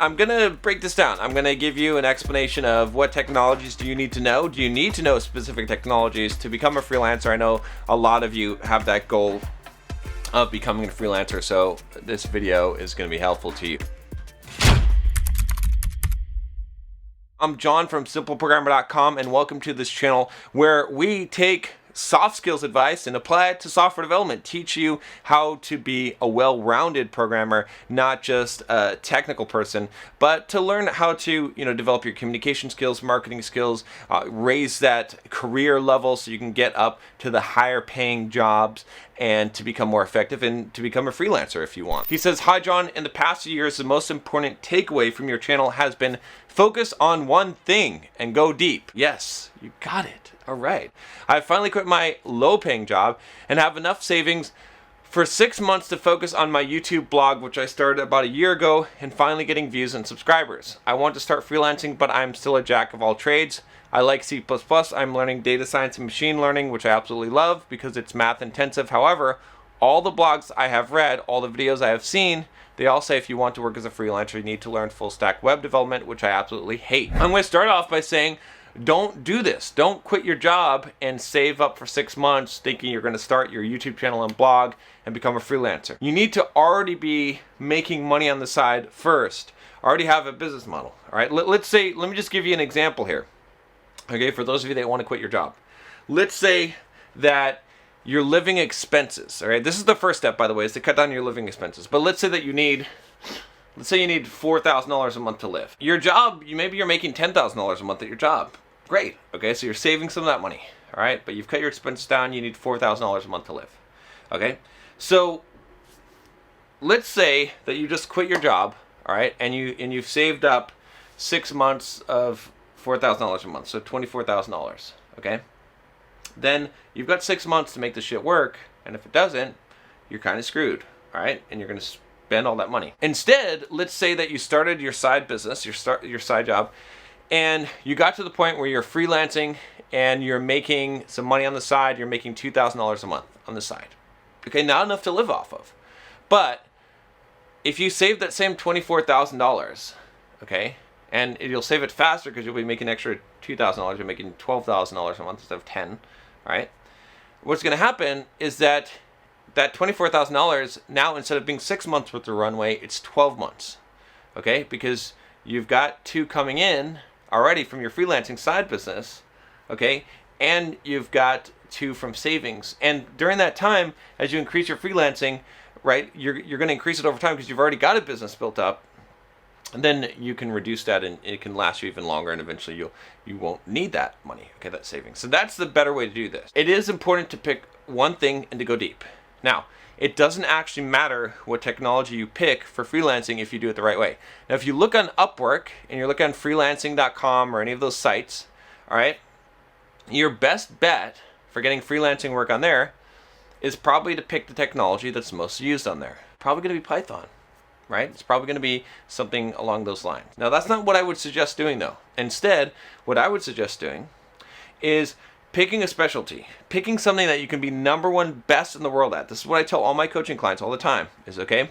I'm gonna break this down. I'm gonna give you an explanation of what technologies do you need to know. Do you need to know specific technologies to become a freelancer? I know a lot of you have that goal of becoming a freelancer, so this video is gonna be helpful to you. I'm John from simpleprogrammer.com, and welcome to this channel where we take soft skills advice and apply it to software development, teach you how to be a well-rounded programmer, not just a technical person, but to learn how to, develop your communication skills, marketing skills, raise that career level so you can get up to the higher paying jobs and to become more effective and to become a freelancer if you want. He says, "Hi John, in the past few years, the most important takeaway from your channel has been focus on one thing and go deep." Yes, you got it. All right. I finally quit my low-paying job and have enough savings for 6 months to focus on my YouTube blog, which I started about a year ago, and finally getting views and subscribers. I want to start freelancing, but I'm still a jack of all trades. I like C++. I'm learning data science and machine learning, which I absolutely love because it's math intensive. However, all the blogs I have read, all the videos I have seen, they all say if you want to work as a freelancer, you need to learn full stack web development, which I absolutely hate. I'm going to start off by saying, don't do this. Don't quit your job and save up for 6 months thinking you're going to start your YouTube channel and blog and become a freelancer. You need to already be making money on the side first. Already have a business model. All right. Let me just give you an example here. Okay. For those of you that want to quit your job, let's say that your living expenses. All right. This is the first step, by the way, is to cut down your living expenses. But let's say that you need $4,000 a month to live. Your job, maybe you're making $10,000 a month at your job. Great. Okay, so you're saving some of that money. All right, but you've cut your expenses down. You need $4,000 a month to live. Okay, so let's say that you just quit your job. All right, and you've saved up 6 months of $4,000 a month, so $24,000. Okay, then you've got 6 months to make this shit work, and if it doesn't, you're kind of screwed. All right, and you're gonna spend all that money. Instead, let's say that you started your side business, your side job, and you got to the point where you're freelancing and you're making some money on the side. You're making $2,000 a month on the side. Okay, not enough to live off of. But if you save that same $24,000, okay, and you'll save it faster because you'll be making extra $2,000. You're making $12,000 a month instead of 10, right? What's going to happen is that $24,000 now, instead of being 6 months worth of runway, it's 12 months. Okay, because you've got two coming in already from your freelancing side business, okay, and you've got two from savings. And during that time, as you increase your freelancing, right, you're going to increase it over time because you've already got a business built up. And then you can reduce that, and it can last you even longer, and eventually you won't need that money, okay, that savings. So that's the better way to do this. It is important to pick one thing and to go deep. Now, it doesn't actually matter what technology you pick for freelancing if you do it the right way. Now, if you look on Upwork and you look on freelancing.com or any of those sites, all right, your best bet for getting freelancing work on there is probably to pick the technology that's most used on there. Probably going to be Python, right? It's probably going to be something along those lines. Now, that's not what I would suggest doing, though. Instead, what I would suggest doing is picking a specialty, picking something that you can be number one best in the world at. This is what I tell all my coaching clients all the time is, okay,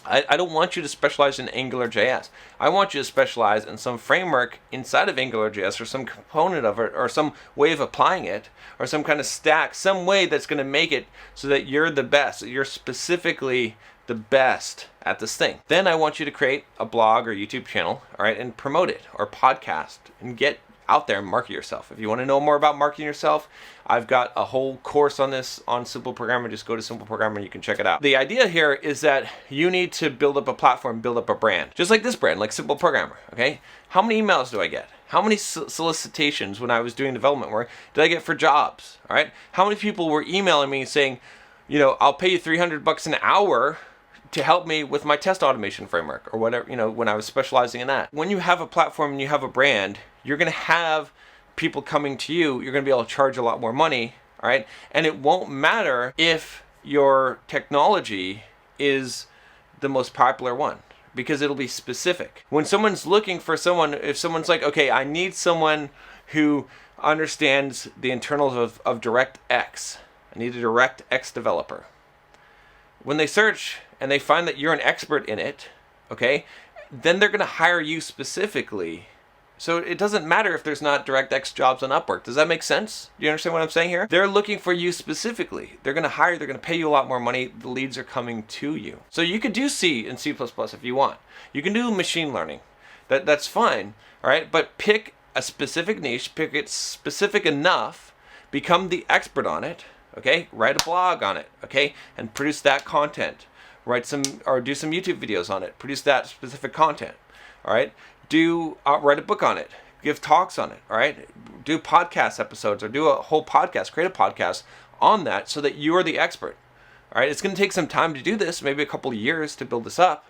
I don't want you to specialize in AngularJS. I want you to specialize in some framework inside of AngularJS or some component of it or some way of applying it or some kind of stack, some way that's going to make it so that you're the best, that you're specifically the best at this thing. Then I want you to create a blog or YouTube channel, all right, and promote it, or podcast, and get out there and market yourself. If you want to know more about marketing yourself, I've got a whole course on this on Simple Programmer. Just go to Simple Programmer and you can check it out. The idea here is that you need to build up a platform, build up a brand. Just like this brand, like Simple Programmer, okay? How many emails do I get? How many solicitations when I was doing development work did I get for jobs, all right? How many people were emailing me saying, I'll pay you $300 an hour to help me with my test automation framework or whatever, when I was specializing in that. When you have a platform and you have a brand, you're going to have people coming to you. You're going to be able to charge a lot more money, all right? And it won't matter if your technology is the most popular one because it'll be specific. When someone's looking for someone, if someone's like, okay, I need someone who understands the internals of DirectX. I need a DirectX developer. When they search and they find that you're an expert in it, okay, then they're going to hire you specifically. So it doesn't matter if there's not DirectX jobs on Upwork. Does that make sense? Do you understand what I'm saying here? They're looking for you specifically. They're going to hire, they're going to pay you a lot more money. The leads are coming to you. So you could do C and C++ if you want. You can do machine learning. That's fine, all right? But pick a specific niche, pick it specific enough, become the expert on it, okay? Write a blog on it, okay? And produce that content. Write some, or do some YouTube videos on it. Produce that specific content, all right? Write a book on it, give talks on it, all right? Do podcast episodes or do a whole podcast, create a podcast on that so that you are the expert, all right? It's going to take some time to do this, maybe a couple of years to build this up.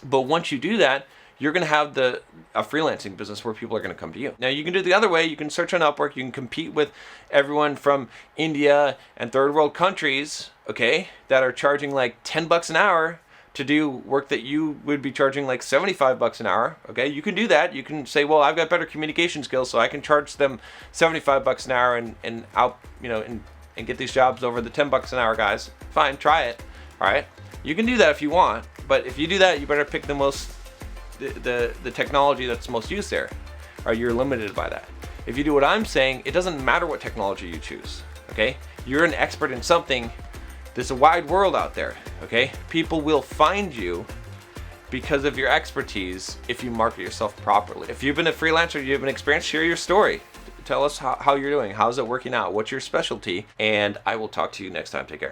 But once you do that, you're going to have a freelancing business where people are going to come to you. Now, you can do it the other way. You can search on Upwork. You can compete with everyone from India and third world countries, okay, that are charging like $10 an hour to do work that you would be charging like $75 an hour, okay? You can do that. You can say, well, I've got better communication skills, so I can charge them $75 an hour and get these jobs over the $10 an hour guys. Fine, try it, all right? You can do that if you want, but if you do that, you better pick the technology that's most used there, or you're limited by that. If you do what I'm saying, it doesn't matter what technology you choose, okay? You're an expert in something. There's a wide world out there, okay? People will find you because of your expertise if you market yourself properly. If you've been a freelancer, you have an experience, share your story. Tell us how you're doing. How's it working out? What's your specialty? And I will talk to you next time. Take care.